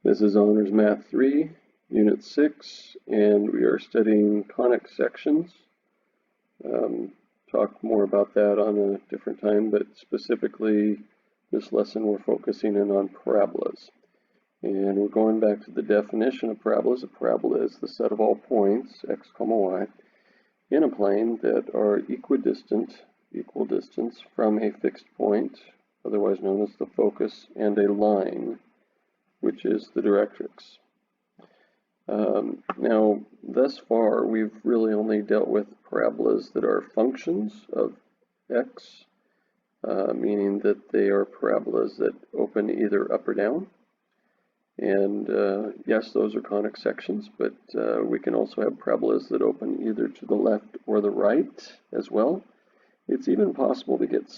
This is Honors Math 3, Unit 6, and we are studying conic sections. Talk more about that on a different time, but specifically this lesson we're focusing in on parabolas. And we're going back to the definition of parabolas. A parabola is the set of all points, x, y, in a plane that are equal distance from a fixed point, otherwise known as the focus, and a line, which is the directrix. Now, thus far, we've really only dealt with parabolas that are functions of x, meaning that they are parabolas that open either up or down. And yes, those are conic sections, but we can also have parabolas that open either to the left or the right as well. It's even possible to get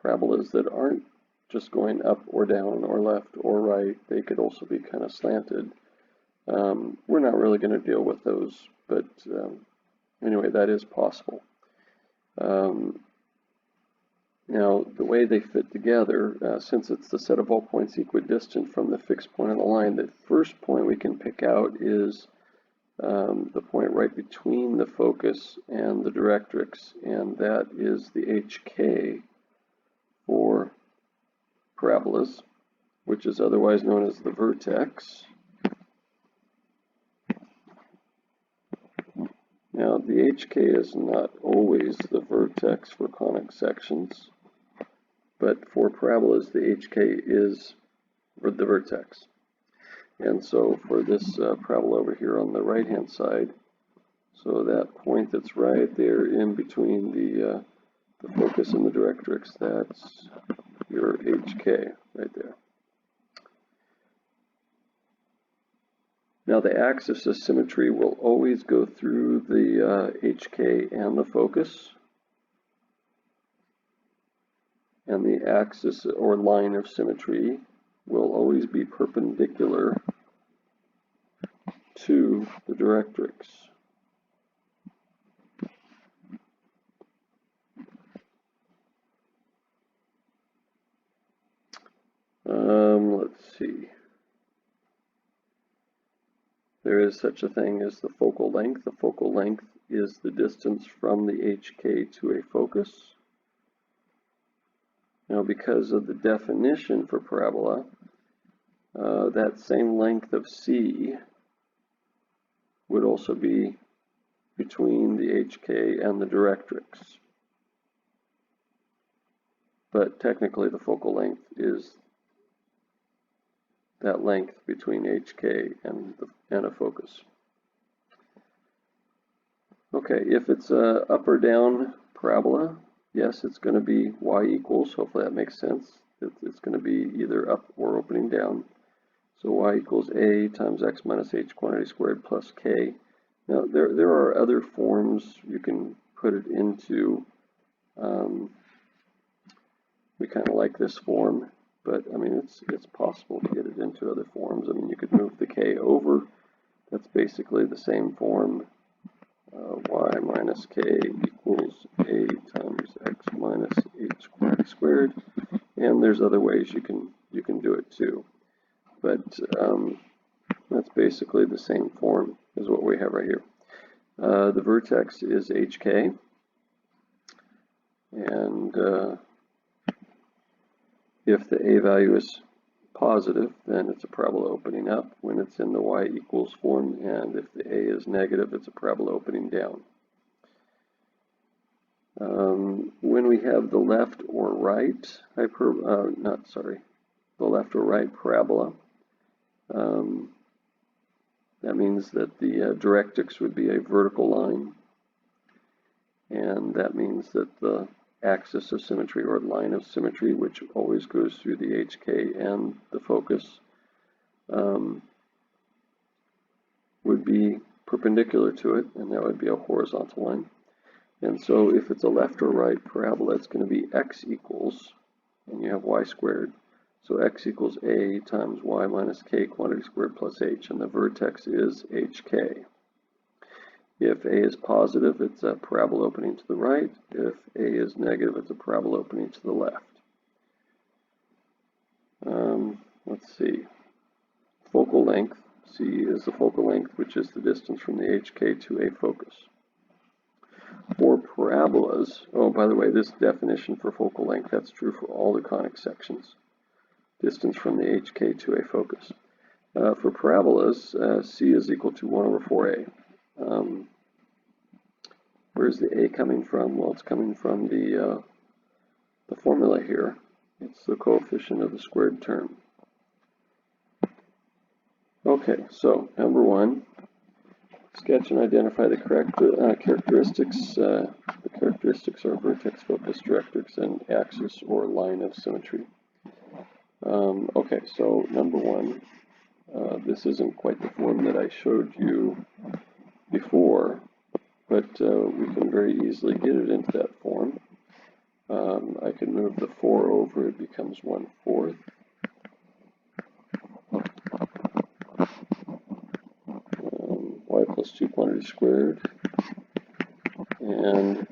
parabolas that aren't just going up or down or left or right. They could also be kind of slanted. We're not really going to deal with those, but anyway, that is possible. Now, the way they fit together, since it's the set of all points equidistant from the fixed point on the line, the first point we can pick out is the point right between the focus and the directrix, and that is the HK for parabolas, which is otherwise known as the vertex. Now, the HK is not always the vertex for conic sections, but for parabolas, the HK is the vertex. And so for this parabola over here on the right-hand side, so that point that's right there in between the focus and the directrix, that's your HK right there. Now the axis of symmetry will always go through the HK and the focus. And the axis or line of symmetry will always be perpendicular to the directrix. Let's see. There is such a thing as the focal length. The focal length is the distance from the HK to a focus. Now, because of the definition for parabola, that same length of C would also be between the HK and the directrix. But technically, the focal length is that length between HK and a focus. Okay, if it's a up or down parabola, yes, it's going to be y equals, hopefully that makes sense. It's going to be either up or opening down. So y equals a times x minus h quantity squared plus k. Now, there are other forms you can put it into. We kind of like this form, but I mean, it's possible to get it into other forms. I mean, you could move the k over. That's basically the same form. Y minus k equals a times x minus h quantity squared. And there's other ways you can do it too. But that's basically the same form as what we have right here. The vertex is HK, and if the a value is positive, then it's a parabola opening up when it's in the y equals form, and if the a is negative, it's a parabola opening down. When we have the left or right parabola, that means that the directrix would be a vertical line, and that means that the axis of symmetry or line of symmetry, which always goes through the HK and the focus, would be perpendicular to it, and that would be a horizontal line. And so if it's a left or right parabola, it's going to be x equals, and you have y squared. So x equals a times y minus k quantity squared plus h, and the vertex is HK. If a is positive, it's a parabola opening to the right. If a is negative, it's a parabola opening to the left. Let's see. focal length. C is the focal length, which is the distance from the HK to a focus. For parabolas, oh, by the way, this definition for focal length, that's true for all the conic sections. Distance from the HK to a focus. For parabolas, C is equal to 1 over 4a. Where's the a coming from? Well, it's coming from the formula here. It's the coefficient of the squared term. Okay, so number 1, sketch and identify the correct characteristics. The characteristics are vertex, focus, directrix, and axis or line of symmetry. Okay, so number 1, this isn't quite the form that I showed you before, but we can very easily get it into that form. I can move the 4 over, it becomes 1/4. Y plus 2 quantity squared. And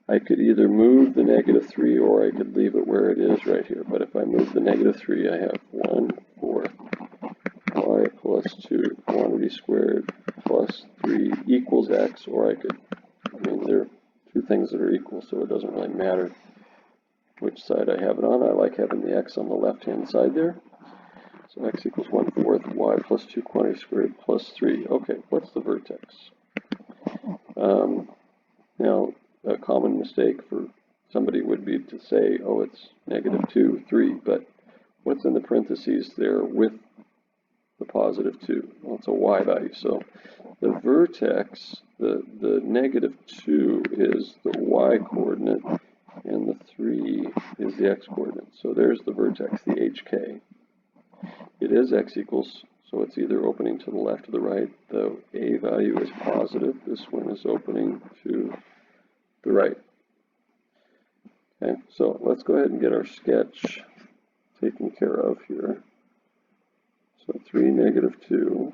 I could either move the -3 or I could leave it where it is right here. But if I move the -3, I have 1/4 y plus 2 quantity squared plus 3 equals x, or I could, there are two things that are equal, so it doesn't really matter which side I have it on. I like having the x on the left-hand side there. So x equals 1/4 y plus 2 quantity squared plus 3. Okay, what's the vertex? Now, a common mistake for somebody would be to say, oh, it's -2, 3, but what's in the parentheses there with the +2? Well, it's a y value, so the vertex, the -2 is the y coordinate, and the 3 is the x coordinate. So there's the vertex, the HK. It is x equals, so it's either opening to the left or the right. The a value is positive. This one is opening to the right. Okay, so let's go ahead and get our sketch taken care of here. So 3, -2.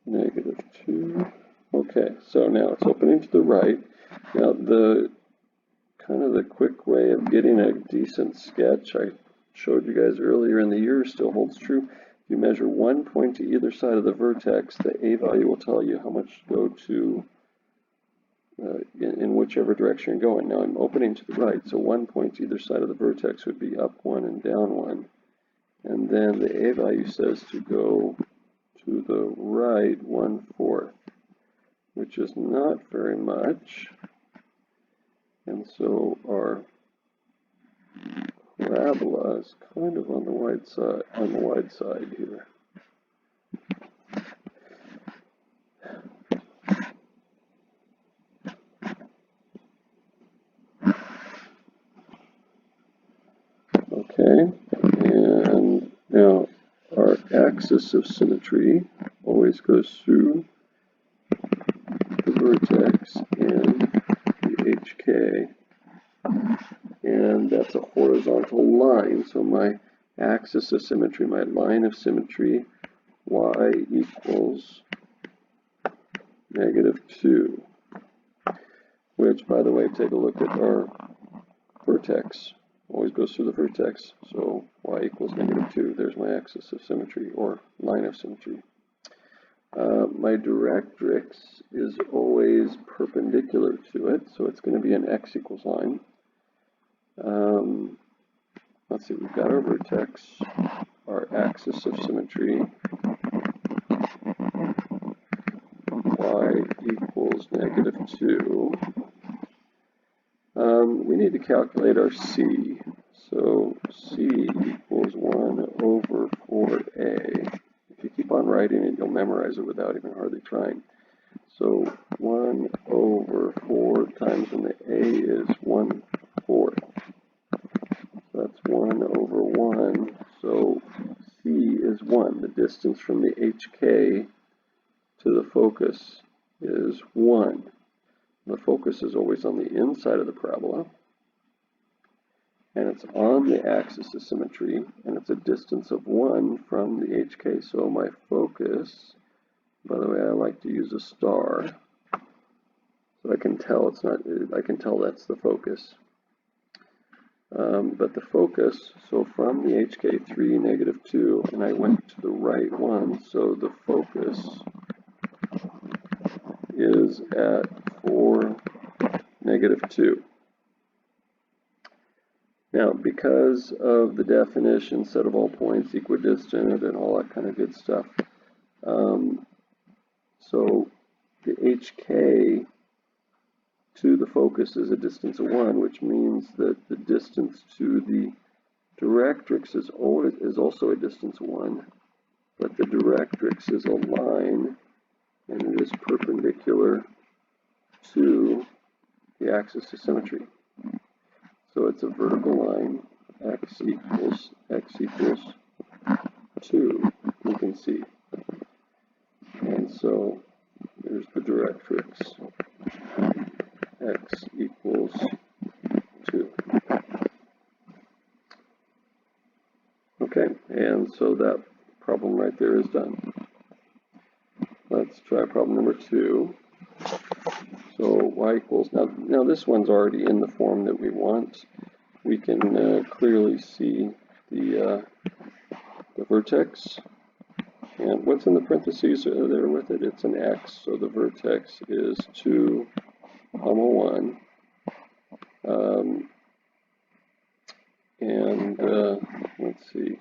-2. Okay, so now it's opening to the right. Now the quick way of getting a decent sketch I showed you guys earlier in the year still holds true. If you measure 1 point to either side of the vertex, the a value will tell you how much to go to in whichever direction you're going. Now I'm opening to the right, so 1 point to either side of the vertex would be up 1 and down 1. And then the a value says to go to the right 1/4, which is not very much. And so our parabola is kind of on the wide side here. Okay, and now our axis of symmetry always goes through the vertex and the HK, and that's a horizontal line. So my axis of symmetry, my line of symmetry, y equals -2, which, by the way, take a look at our vertex. Always goes through the vertex, so y equals -2. There's my axis of symmetry, or line of symmetry. My directrix is always perpendicular to it, so it's going to be an x equals line. Let's see, we've got our vertex, our axis of symmetry, y equals -2. We need to calculate our c. So c equals 1 over 4a. If you keep on writing it, you'll memorize it without even hardly trying. So 1 over 4 times when the a is 1/4. So that's 1 over 1. So c is 1. The distance from the HK to the focus is 1. The focus is always on the inside of the parabola, and it's on the axis of symmetry, and it's a distance of 1 from the HK. So my focus, by the way, I like to use a star. So I can tell it's not, I can tell that's the focus. But the focus, so from the HK3, -2, and I went to the right one, so the focus is at 4, -2. Now, because of the definition, set of all points equidistant and all that kind of good stuff, so the HK to the focus is a distance of 1, which means that the distance to the directrix is also a distance of 1, but the directrix is a line and it is perpendicular to the axis of symmetry. So it's a vertical line, x equals 2, you can see. And so there's the directrix, x equals 2. Okay, and so that problem right there is done. Let's try problem number 2. So y equals, now this one's already in the form that we want. We can clearly see the vertex. And what's in the parentheses there with it? It's an x, so the vertex is 2, 1. Let's see.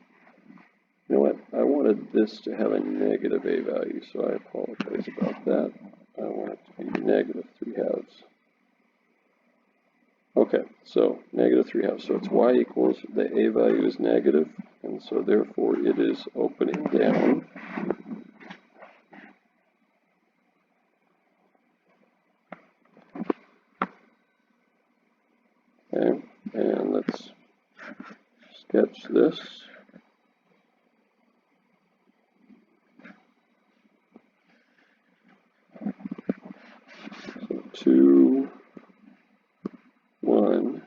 You know what? I wanted this to have a negative a value, so I apologize about that. I want it to be -3/2. Okay, so -3/2. So it's y equals, the a value is negative, and so therefore it is opening down. Okay, and let's sketch this. So 2, 1.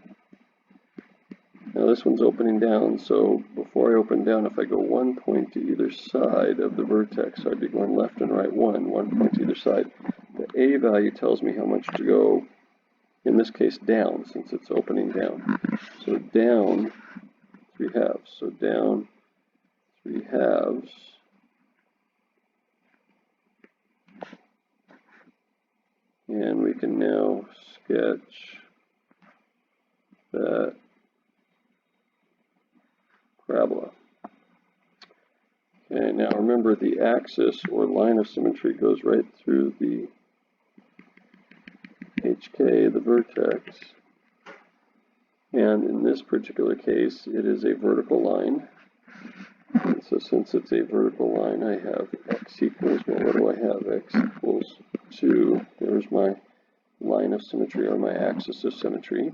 Now this one's opening down, so before I open down, if I go 1 point to either side of the vertex, so I'd be going left and right 1 point to either side. The a value tells me how much to go, in this case down, since it's opening down. So down 3/2, so down 3/2. And we can now sketch that parabola. Okay, now remember the axis or line of symmetry goes right through the HK, the vertex. And in this particular case, it is a vertical line. And so since it's a vertical line, I have x equals, well, what do I have? X equals 2. There's my line of symmetry, or my axis of symmetry.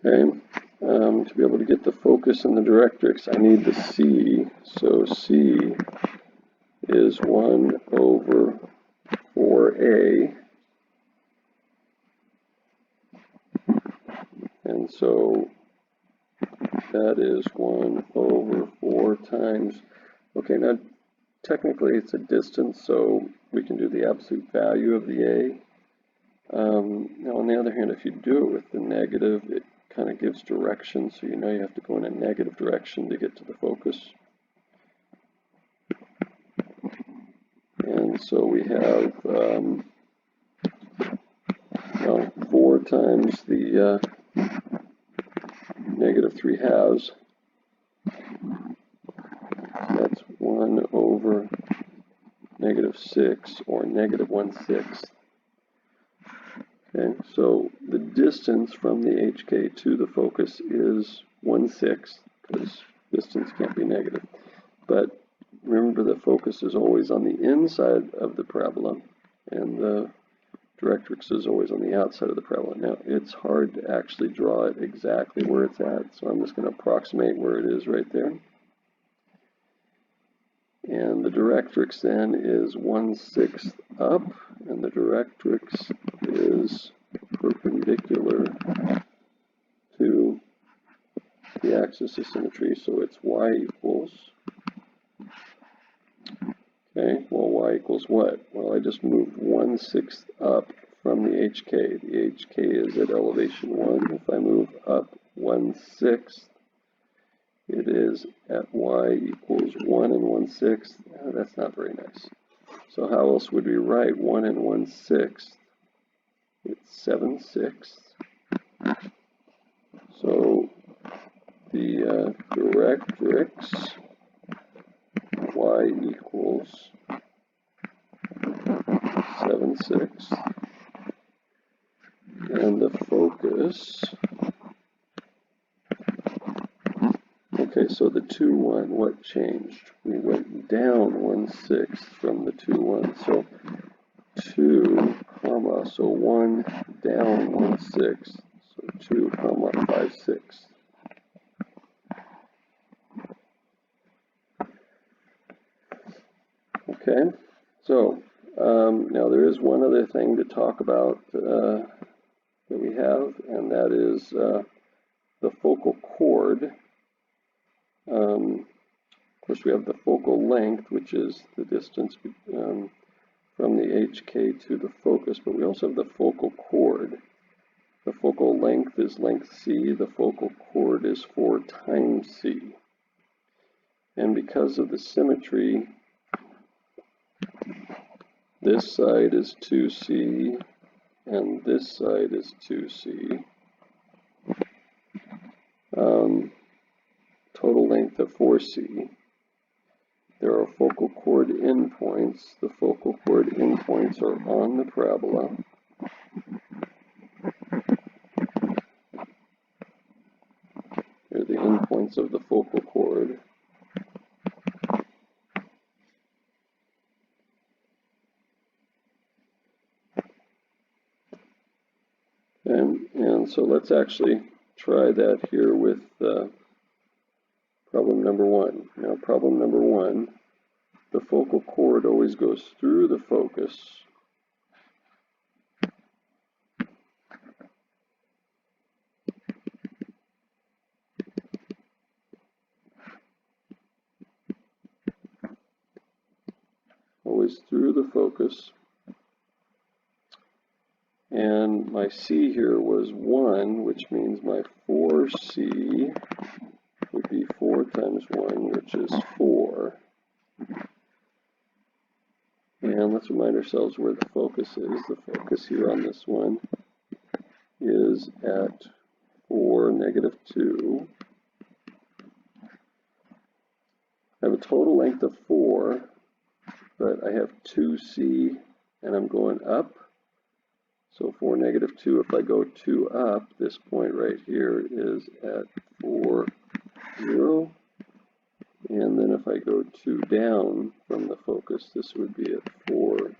Okay, to be able to get the focus and the directrix, I need the C. So C is 1/4a. And so that is 1/4 times, okay, now technically it's a distance, so we can do the absolute value of the a. Now on the other hand, if you do it with the negative, it kind of gives direction, so you know you have to go in a negative direction to get to the focus. And so we have 4 times the -3/2. That's 1/-6, or -1/6. Okay, so the distance from the HK to the focus is 1/6, because distance can't be negative. But remember, the focus is always on the inside of the parabola, and the directrix is always on the outside of the parabola. Now, it's hard to actually draw it exactly where it's at, so I'm just going to approximate where it is right there. And the directrix then is 1/6 up, and the directrix is perpendicular to the axis of symmetry, so it's y equals, okay, well, y equals what? Well, I just moved 1/6 up from the HK. The HK is at elevation 1. If I move up 1/6, it is at y equals 1 and 1/6. That's not very nice. So how else would we write 1 and 1/6? It's 7/6. So the directrix y equals 7/6. And the focus, okay, so the 2-1, what changed? We went down 1/6 from the 2-1. So 2, comma, so 1 down 1/6. So 2, comma, 5/6. Okay, so now there is one other thing to talk about that we have, and that is the focal chord. Of course, we have the focal length, which is the distance from the HK to the focus, but we also have the focal chord. The focal length is length c, the focal chord is 4 times c. And because of the symmetry, this side is 2c, and this side is 2c. Total length of 4c. There are focal chord endpoints. The focal chord endpoints are on the parabola. They're the endpoints of the focal chord. And so let's actually try that here with problem number 1. Now, problem number 1, the focal chord always goes through the focus. Always through the focus. And my c here was 1, which means my 4c would be 4 times 1, which is 4. And let's remind ourselves where the focus is. The focus here on this one is at 4, -2. I have a total length of 4, but I have 2c, and I'm going up. So 4, -2, if I go 2 up, this point right here is at 4, 0. And then if I go 2 down from the focus, this would be at 4,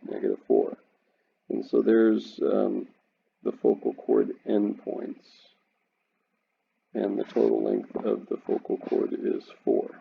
-4. And so there's the focal chord endpoints. And the total length of the focal chord is 4.